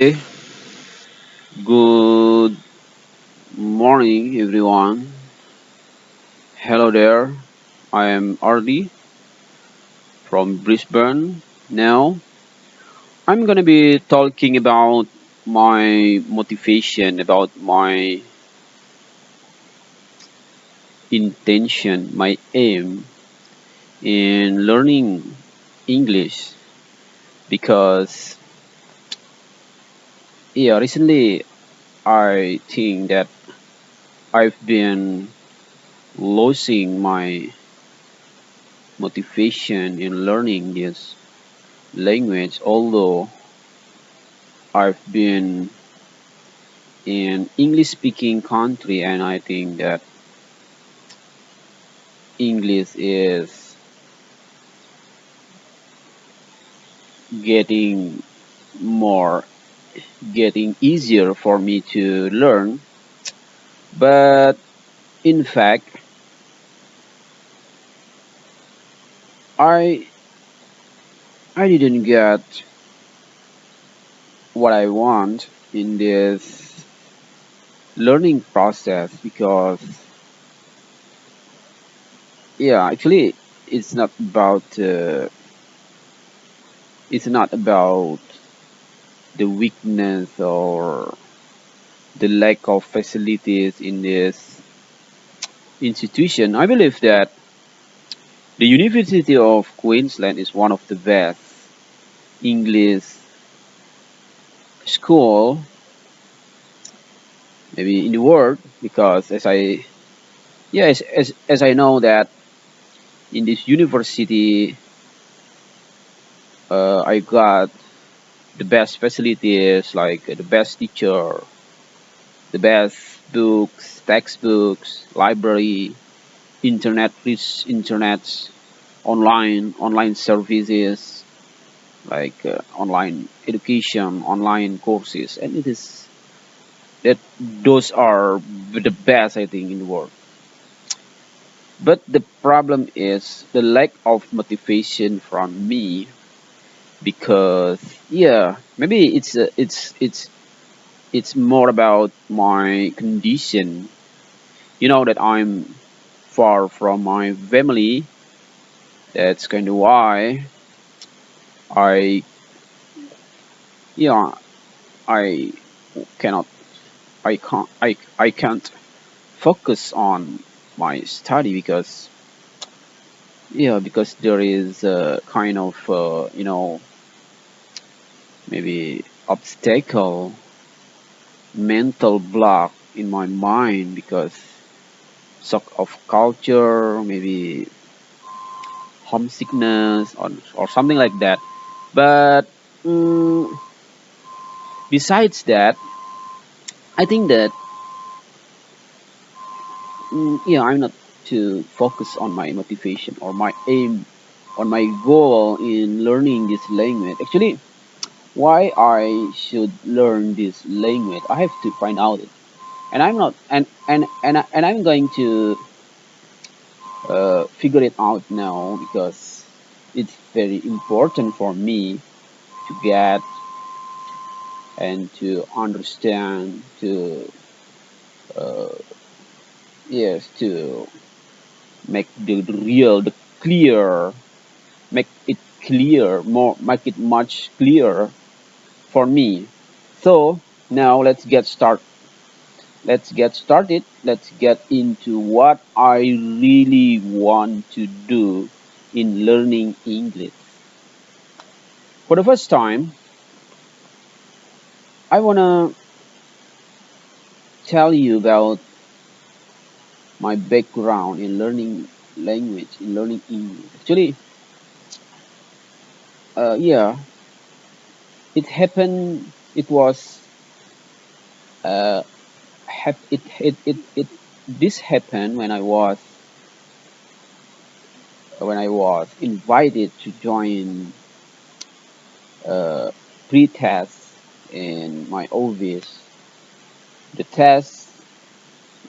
Hey, good morning, everyone. Hello there. I am Ardi from Brisbane. Now, I'm gonna be talking about my motivation, about my intention, my aim in learning English because, yeah, recently I think that I've been losing my motivation in learning this language, although I've been in English speaking country and I think that English is getting more getting easier for me to learn, but in fact I I didn't get what I want in this learning process because, yeah, actually it's not about it's not about the weakness or the lack of facilities in this institution. I believe that the University of Queensland is one of the best English school maybe in the world because as I know that in this university I got the best facilities like the best teacher, the best books, textbooks, library, internet, online services like online education, online courses, and it is that those are the best I think in the world. But the problem is the lack of motivation from me because, yeah, maybe it's more about my condition. You know that I'm far from my family. That's kind of why I yeah I cannot I can't focus on my study because, yeah, because there is a kind of maybe obstacle, mental block in my mind because shock of culture, maybe homesickness or something like that. But mm, besides that, I think that, yeah, I'm not to focus on my motivation or my aim on my goal in learning this language. Actually, why I should learn this language, I have to find out it. And I'm not and I'm going to figure it out now because it's very important for me to get and to understand to uh, yes, to make the real, the clear, make it clear more, make it much clearer for me. So now let's get started. Let's get into what I really want to do in learning English. For the first time, I want to tell you about my background in learning language, in learning English. Actually, yeah, it happened. It was uh, it this happened when I was invited to join uh, pre-test in my office. The test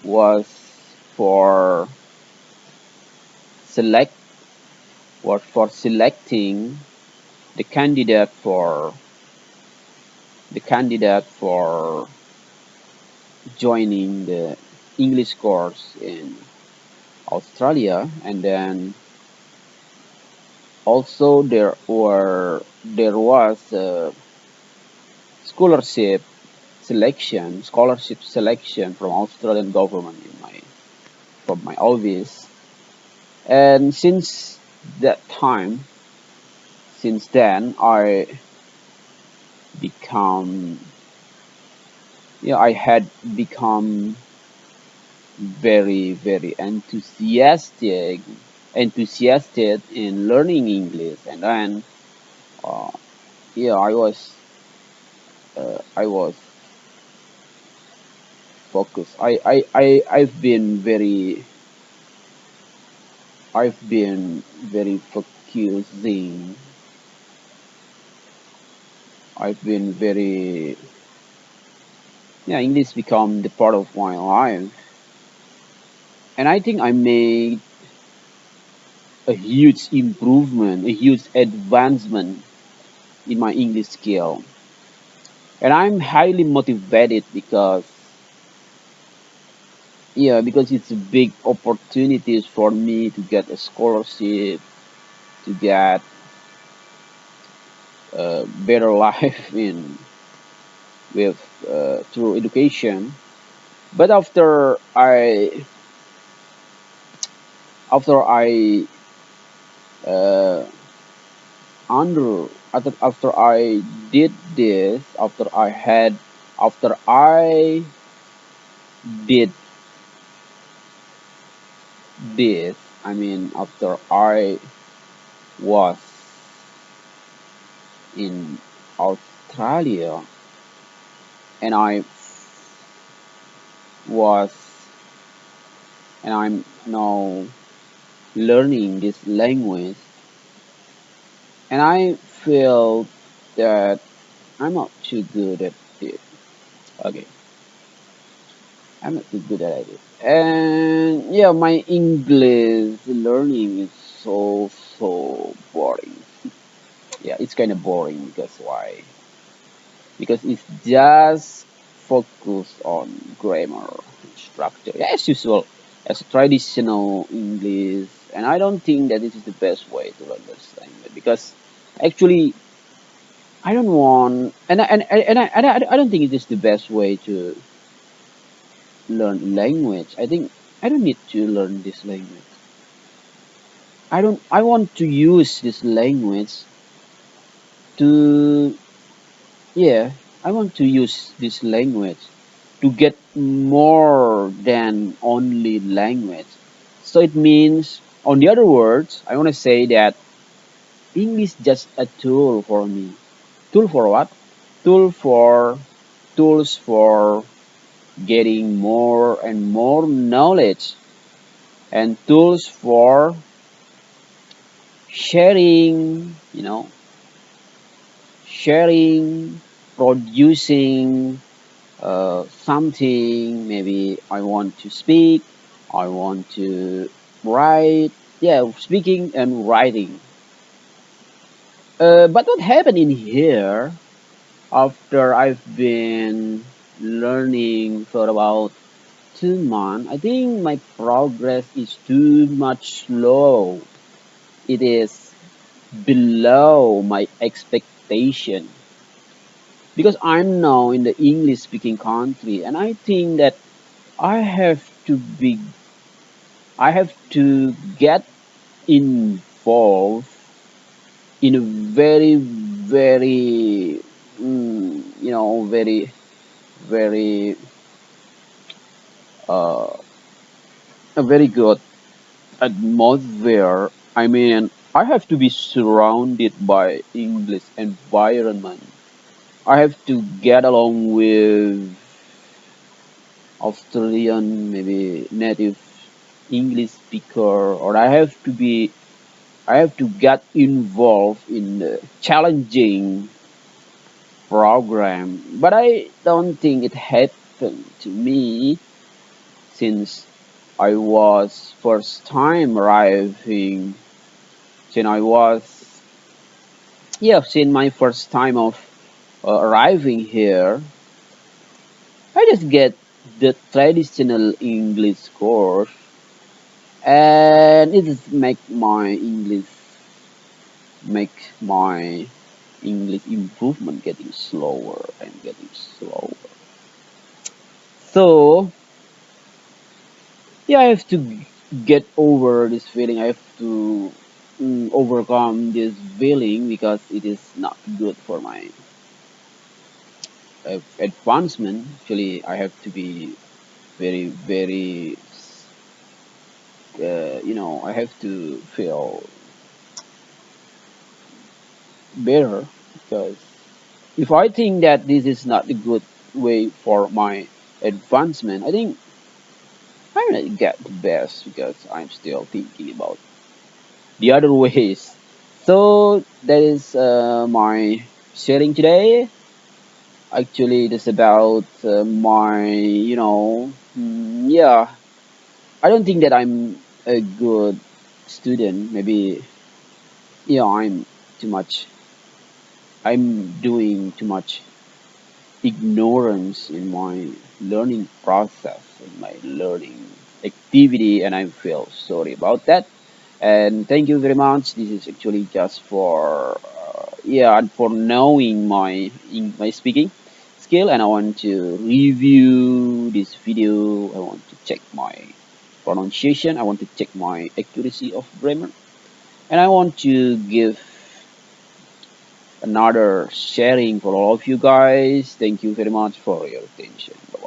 was for select was for selecting the candidate for the candidate for joining the English course in Australia, and then also there was a scholarship scholarship selection from Australian government in my from my office. And that time, since then, become I had become very enthusiastic in learning English, and then uh, yeah, I was focused. I've been very focusing. I've been very English become the part of my life, and I think I made a huge improvement, a huge advancement in my English skill. And I'm highly motivated because it's a big opportunities for me to get a scholarship, to get a better life in with through education. But after I uh, after I did this, after I did this, I mean, after I was in Australia and was I'm now learning this language, and I feel that I'm not too good at it. Okay, I'm not too good at it. And yeah, my English learning is so boring. Yeah, it's kind of boring because why? Because it's just focused on grammar and structure. Yeah, as usual, as traditional English. And I don't think that this is the best way to learn this language because actually I don't want, and I don't think it is the best way to learn language. I don't need to learn this language. I want to use this language to, yeah, I want to use this language to get more than only language. So it means, on the other words, I want to say that English is just a tool for me. Tool for what? Tool for tools for getting more and more knowledge, and tools for sharing, sharing, producing something. Maybe I want to speak, I want to write. Yeah, speaking and writing. But what happened in here after I've been learning for about 2 months? I think my progress is too much slow. It is below my expectation because I'm now in the English speaking country, and I think that I have to be I have to get involved in a very uh, a very good atmosphere. I mean, I have to be surrounded by English environment. I have to get along with Australian, maybe native English speaker, or I have to get involved in the challenging program. But I don't think it happened to me since I was first time arriving, since I was, yeah, since my first time of arriving here, I just get the traditional English course, and it just make my English improvement getting slower and getting slower. So yeah, I have to get over this feeling. I have to overcome this feeling because it is not good for my advancement. Actually, I have to be very, very, I have to feel better because if I think that this is not a good way for my advancement, I think I'm gonna get the best because I'm still thinking about the other ways. So that is my sharing today. Actually, it is about my, yeah. I don't think that I'm a good student. Maybe, I'm too much. I'm doing too much ignorance in my learning process, in my learning activity, and I feel sorry about that. And thank you very much. This is actually just for and for knowing my speaking skill, and I want to review this video. I want to check my pronunciation. I want to check my accuracy of grammar, and I want to give another sharing for all of you guys. Thank you very much for your attention. Bye.